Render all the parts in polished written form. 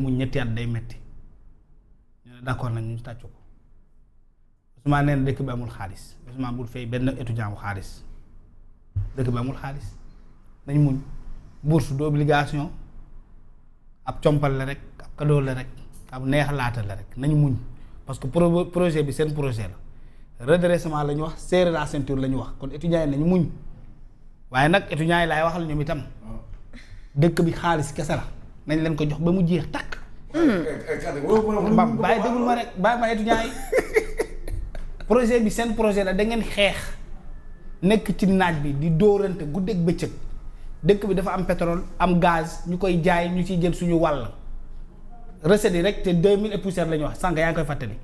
mu ñetti at day metti ñu ne d'accord nañ ñu tàccu ko Ousmane nee na dëkk bi amul xaalis Ousmane bul fay benn étudiant bu xaalis dëkk bi amul xaalis nañ muñ bourse d'obligation ab compal la rek ab cadeau la rek ab neex laata la rek nañ muñ parce que projet bi seen projet la redressement la ñu wax serrer la ceinture la ñu wax kon étudiants yi nañu muñ waaye nag étudiants yi laay waxal ñoom itam dëkk bi xaalis kese la nañ leen ko jox ba mu jeex takk. bàyyi déglu ma rek bàyyi ma étudiants yi projet bi seen projet la da ngeen xeex nekk ci naaj bi di dóorante guddeeg bëccëg dëkk bi dafa am pétrole am gaz ñu koy jaay ñu ciy jël suñu wàll recettes yi rek te 2000 et poussière la ñu wax sànq yaa ngi koy fàttali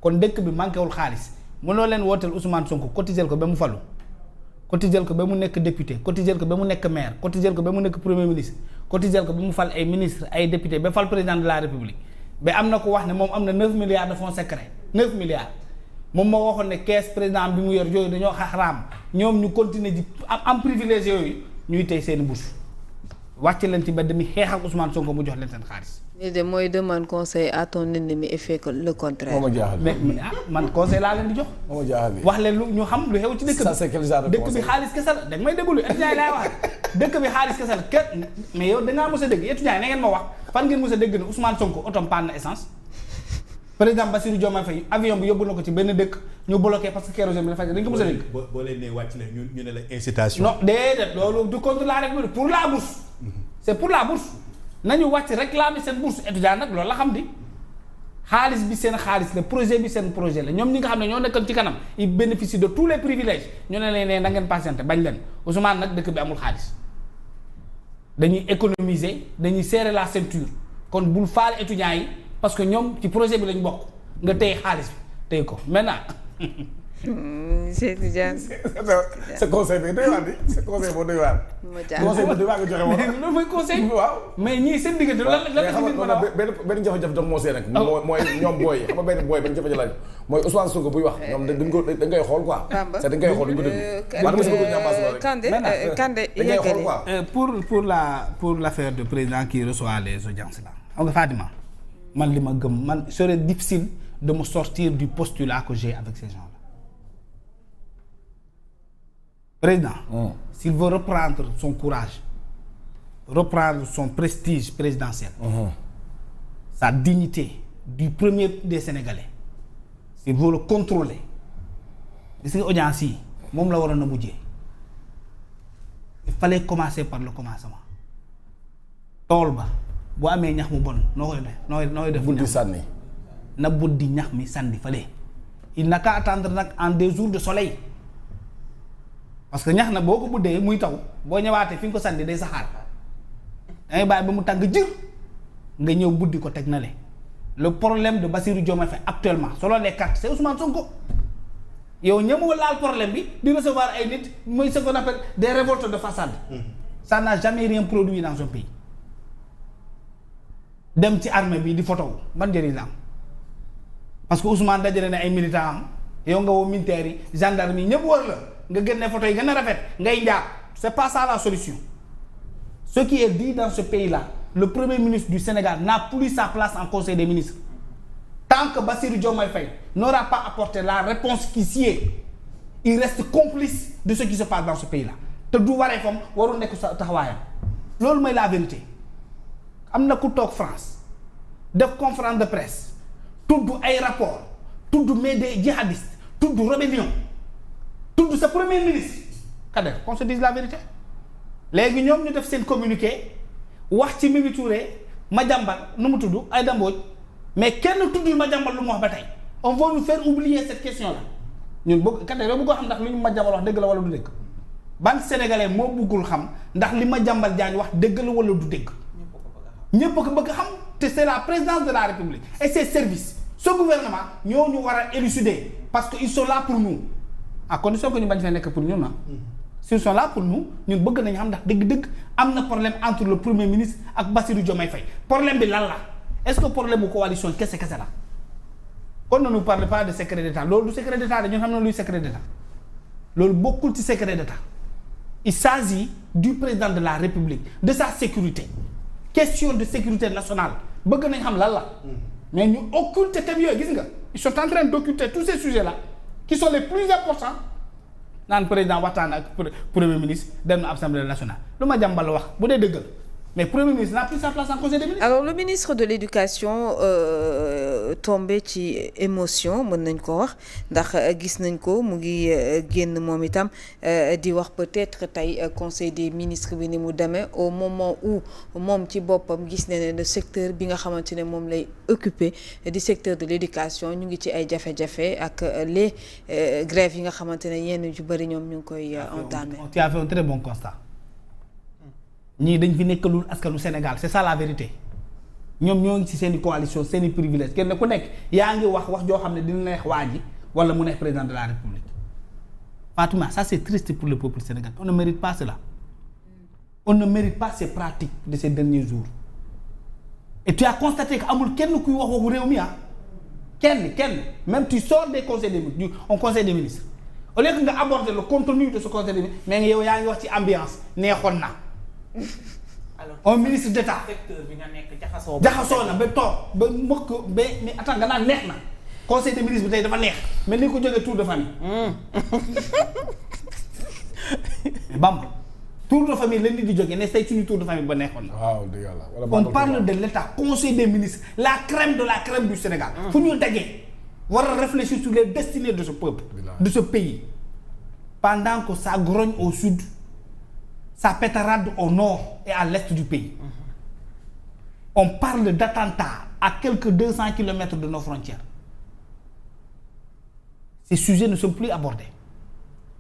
kon dëkk bi manqué wul xaalis mënoo leen wooteel Ousmane Sonko cotiser ko ba mu falu cotiser ko ba mu nekk député cotiser ko ba mu nekk maire cotiser ko ba mu nekk premier ministre cotiser ko ba mu fal ay ministre ay député ba fal président de la république ba am na ko wax ne moom am na 9 milliards de fonds secrets 9 milliards moom moo waxoon ne caisse président bi mu yor yooyu dañoo xaraam ñoom ñu continuer di am privilège yooyu ñuy tey seen bourse wàcc leen ci mbedd mi xeex ak Ousmane Sonko mu jox leen seen xaalis. lii de mooy demande conseil à ton ennemi et fait le contraire. moo ma jaaxal mais man conseil laa leen di jox. moo ma jaaxal wax leen lu ñu xam lu xew ci dëkk bi. ça c'est quel genre de dëkk bi xaalis kese la da nga may déglu étudiant yi laay wax dëkk bi xaalis kese la kenn mais yow da ngaa mos a dégg étudiant yi na ngeen ma wax fan ngeen mos a dégg ne Ousmane Sonko otom panne na essence. président Bassirou Diomaye Faye avion bi yóbbu na ko ci benn dëkk ñu bloqué parce que kérosène bi dafa dañ ko mos a dégg. boo leen nee wàcc na ñu ne la incitation. non déedéet loolu du contre la République pour la bourse. c'est pour la bourse nañu wàcc réclamer seen bourse étudiant nag loolu la xam di xaalis bi seen xaalis la projet bi seen projet la ñoom ñi nga xam ne ñoo nekkoon ci kanam ils bénéficient de tous les privilèges ñu ne leen na ngeen patienté bañ leen Ousmane nag dëkk bi amul xaalis dañuy économiser dañuy serrer la ceinture kon bul faale étudiants yi parce que ñoom ci projet bi lañ bokk nga téye xaalis bi téye ko maintenant. Cheikh Tidiane. sa conseil bi doy waar di sa conseil boo doy waar. conseil bu doy waar nga joxe woon. loolu mooy conseil. waaw mais ñii seen diggante lan la mais xam nga benn jafe-jafe tam moo see nag. mooy ñoom booy xam nga benn jafe-jafe lañ mooy Ousmane Sonko buy wax ñoom dañ koy xool quoi. Bamba c'est dañ koy xool duñ ko déglu. Kandé dañ koy xool quoi. pour l'affaire de président qui reçoit les audiences là. xam nga Fatima man li ma gëm man serait difficile de me sortir du postulat que j'ai avec ces gens-là. Président, s'il veut reprendre son courage, reprendre son prestige présidentiel, sa dignité du premier des Sénégalais, s'il veut le contrôler, gis nga audience yi moom la waroon a mujjee. Il fallait commencer par le commencement. tool ba boo amee ñax mu bon noo koy def buddi sànni. na buddi ñax mi sànni fële. Il n'a qu'à attendre nag en des jours de soleil. parce que ñax na boo ko buddee muy taw boo ñëwaatee fi nga ko sànni day saxaar dangay bàyyi ba mu tàng jër nga ñëw buddi ko teg na le le problème de Bassirou Diomaye Faye actuellement selon les cartes c'est Ousmane Sonko yow ñëmoo laal problème bi di recevoir ay nit mooy ce qu'on appelle des révoltes de façade. Ça n'a jamais rien produit dans un pays. dem ci armée bi di photo ban njëriñ la am parce que Ousmane dajale na ay militants am yow nga woo militaires yi gendarme yi ñëpp wër la. nga génne photo yi gën a rafet ngay njaar c'est pas ça la solution. Ce qui est dit dans ce pays-là, le premier ministre du Sénégal n'a plus sa place en conseil des ministres. Tant que Bassirou Diomaye Faye n'aura pas apporté la réponse qui sied, il reste complice de ce qui se passe dans ce pays-là. te du waree fam warul nekk sa taxawaayam loolu mooy la vérité. am na ku toog France def conférence de presse tudd ay rapport tudd mais des djihadistes tudd rébellion tudd sa premier ministre Kader qu'on se dise la vérité léegi ñoom ñu def seen communiqué wax ci Mimi Touré Madiambal nu mu tudd Aïda Mbodj mais kenn tuddul Madiambal lu mu wax ba tey on va nous faire oublier cette question là ñun bëgg Kader yow bëggoo xam ndax li ñu Madiambal wax dëgg la wala du dëgg ban sénégalais moo bëggul xam ndax li Madiambal Diagne wax dëgg la wala du dëgg ñëpp ko bëgg xam te c'est la présidence de la République et ses services ce gouvernement ñoo ñu war a élucider parce que ils sont là pour nous à condition que ñu bañ fee nekk pour ñun na s'ils sont là pour nous ñun bëgg nañu xam ndax dëgg-dëgg am na problème entre le premier ministre ak Bassirou Diomaye Faye problème bi lan la est-ce que problème bu coalition kese la kon ne nous parle pas de secret d'état loolu du secret d'état de ñun xam na luy secret d'état loolu bokkul ci secret d'état il s'agit du président de la République de sa sécurité question de sécurité nationale bëgg nañ xam lan la. mais ñu occulter thèmes yooyu gis nga ils sont en train d'occulter tous ces sujets là qui sont les plus importants naan président waxtaan ak premier ministre dem na assemblée nationale lu ma jàmbal wax bu dee dëggal mais premier ministre n'a plus sa place en conseil des ministres. alors le ministre de l'éducation tombé ci émotion mën nañ ko wax ndax gis nañ ko mu ngi génn moom itam di wax peut-être tey conseil des ministres bi ni mu demee au moment où moom ci boppam gis na ne le secteur bi nga xamante ne moom lay occupé di secteur de l'éducation ñu ngi ci ay jafe-jafe ak les grèves yi nga xamante ne yenn yu bëri ñoom ñu ngi koy entamé. tu as fait un très bon constat. ñii dañ fi nekkalul askanu Sénégal c'est ça la vérité ñoom ñoo ngi ci seen i coalition seen i privilège kenn ku nekk yaa ngi wax joo xam ne dina neex waa ji wala mu neex président de la République Fatouma ça c'est triste pour le peuple sénégalais on ne mérite pas cela on ne mérite pas ces pratiques de ces derniers jours et tu as constaté que amul kenn kuy wax waxu réew mi kenn même tu sors des conseils des ministres on conseil des ministres au lieu que nga aborder le contenu de ce conseil des ministres mais yow yaa ngi wax ci ambiance neexoon na. alors un ministre d'État secteur bi nga nekk jaxasoo na ba toog ba mbokk ba mais attends nga naan neex na conseil des ministres bi tey dafa neex mais ni ko jógee tour de famille. Bamba tour de famille la nit di jógee ne say suñu tour de famille ba neexoon na. waaw dëgg yàlla on parle de l'État conseil des ministres la crème de la crème du Sénégal. fu ñu dajee war a réfléchir sur les destinées de ce peuple. de ce pays pendant que ça grogne au sud. Ça pétarade au nord et à l'est du pays. On parle d'attentats à quelques 200 kilomètres de nos frontières. Ces sujets ne sont plus abordés.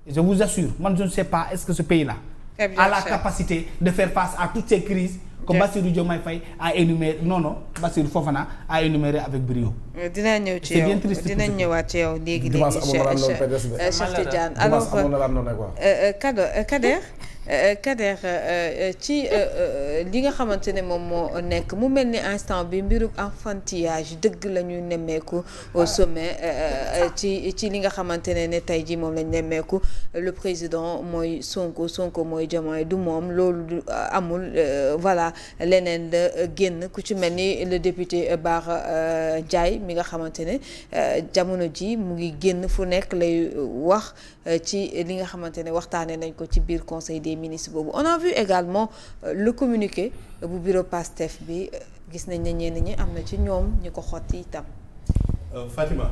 Et je vous assure, moi je ne sais pas est-ce que ce pays-là a la capacité de faire face à toutes ces crises que Bassirou Diomaye Faye a énuméré Bassirou Fofana a énuméré avec brio. dinaa ñëw ci yow dinañ ñëwaat ci yow léegi Cheikh Tidiane alors Kader ci li nga xamante ne moom moo nekk mu mel ni instant bi mbirum enfantillage dëgg la ñu nemmeeku au sommet ci li nga xamante ne tey jii moom lañ nemmeeku le président mooy Sonko mooy Diomaye du moom loolu amul voilà leneen la génn ku ci mel ni le député Bara Ndiaye mi nga xamante ne jamono ji mu ngi génn fu nekk lay wax ci li nga xamante ne waxtaanee nañ ko ci biir conseil des ministres boobu on a vu également le communiqué bu bureau PASTEF bi gis nañ ne ñenn ñi am na ci ñoom ñu ko xotti itam. Fatima.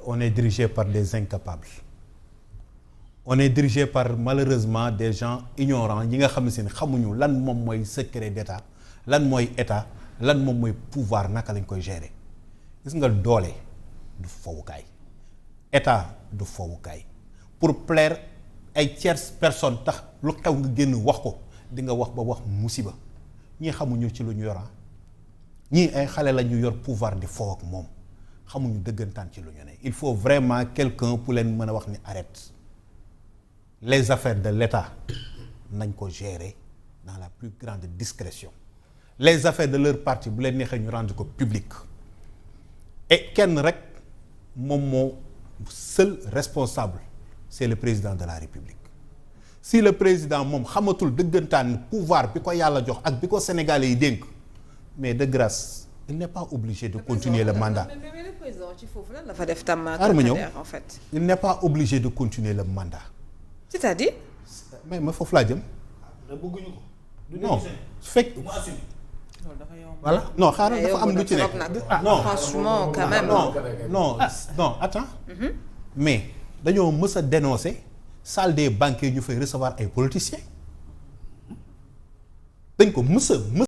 On est dirigé par des incapables. On est dirigé par malheureusement des gens ignorants ñi nga xam ne xamuñu lan moom mooy secret d'état lan mooy état lan moom mooy pouvoir naka lañ koy gérer gis nga doole du fowukaay état du fowukaay pour plaire ay tierces personnes tax lu xew nga génn wax ko di nga wax ba wax musiba ñii xamuñu ci lu ñu yor ñii ay xale la ñu yor pouvoir di fow ak moom xamuñu dëggantaan ci lu ñu ne il faut vraiment quelqu'un pour leen mën a wax ni arrête les affaires de l'État nañ ko gérer dans la plus grande discrétion les affaires de leur parti bu leen neexee ñu rendre ko public et kenn rek moom moo seul responsable c'est le président de la République si le président moom xamatul dëggantaan pouvoir bi ko yàlla jox ak bi ko Sénégalais yi dénk mais de grâce il n'est pas obligé de continuer le mandat. mais le président ci foofu lan la fa def tam en fait. il n'est pas obligé de continuer le mandat. c'est-à-dire. mais ma foofu laa jëm. bëgguñu ko. non su fekk. voilà non xaaral dafa am lu ci nekk. non franchement quand même. non attends. mais dañoo mës a dénoncer salle des banquiers ñu fay recevoir ay politiciens dañ ko mës a